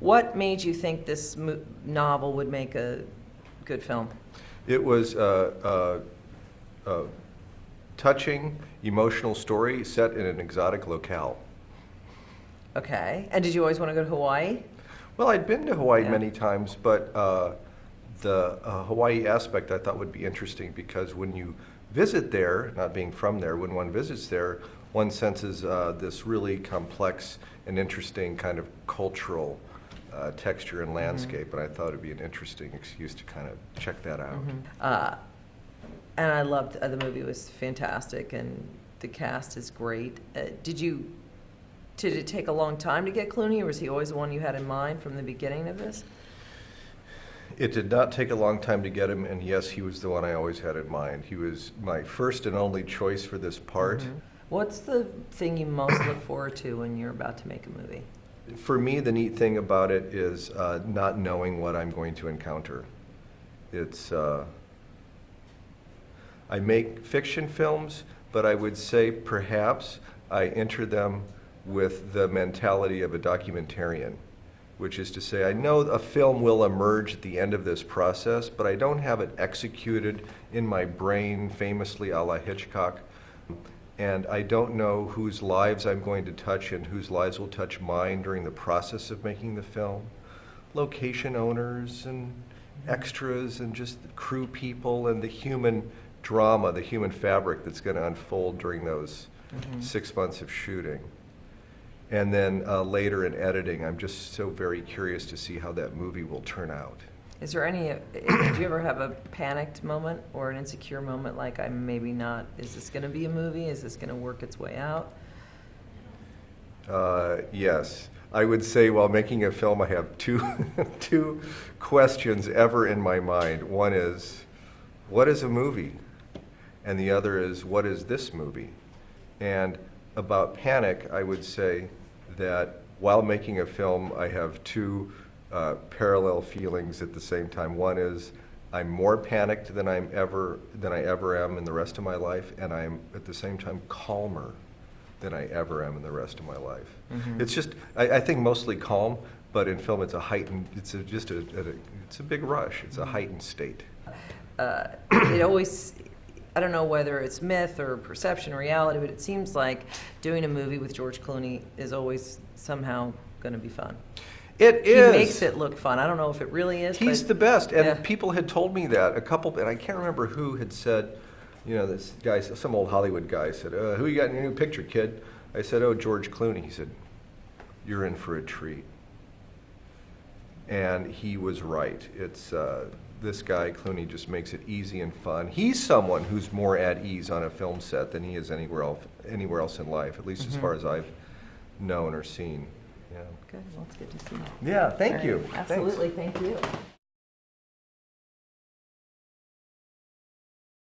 What made you think this novel would make a good film? It was a touching, emotional story set in an exotic locale. Okay. And did you always want to go to Hawaii? Well, I'd been to Hawaii Yeah. many times, but the Hawaii aspect I thought would be interesting because when you visit there, not being from there, when one visits there, one senses this really complex and interesting kind of cultural texture and landscape, and I thought it'd be an interesting excuse to kind of check that out. And I loved the movie. Was fantastic, and the cast is great. Did it take a long time to get Clooney, or was he always the one you had in mind from the beginning of this? It did not take a long time to get him, and yes, he was the one I always had in mind. He was my first and only choice for this part. What's the thing you most look forward to when you're about to make a movie? For me, the neat thing about it is not knowing what I'm going to encounter. It's I make fiction films, but I would say perhaps I enter them with the mentality of a documentarian, which is to say I know a film will emerge at the end of this process, but I don't have it executed in my brain, famously a la Hitchcock. And I don't know whose lives I'm going to touch and whose lives will touch mine during the process of making the film. Location owners and extras and just the crew people and the human drama, the human fabric that's going to unfold during those 6 months of shooting. And then later in editing, I'm just so very curious to see how that movie will turn out. Is there any, did you ever have a panicked moment or an insecure moment like I'm maybe not, is this going to be a movie? Is this going to work its way out? Yes. I would say while making a film, I have two questions ever in my mind. One is, what is a movie? And the other is, what is this movie? And about panic, I would say that while making a film, I have two parallel feelings at the same time. One is I'm more panicked than I ever am in the rest of my life, and I'm at the same time calmer than I ever am in the rest of my life. It's just I think mostly calm, but in film it's a heightened. It's a big rush. It's a heightened state. It always. I don't know whether it's myth or perception or reality, but it seems like doing a movie with George Clooney is always somehow going to be fun. It is. He makes it look fun. I don't know if it really is. He's but the best, and yeah. people had told me that and I can't remember who had said, you know, this guy, some old Hollywood guy said, "Who you got in your new picture, kid?" I said, "Oh, George Clooney." He said, "You're in for a treat," and he was right. It's this guy Clooney just makes it easy and fun. He's someone who's more at ease on a film set than he is anywhere else in life, at least as far as I've known or seen. Yeah. Good. Well, it's good to see you. Yeah. Thank you. Absolutely. Thanks. Thank you.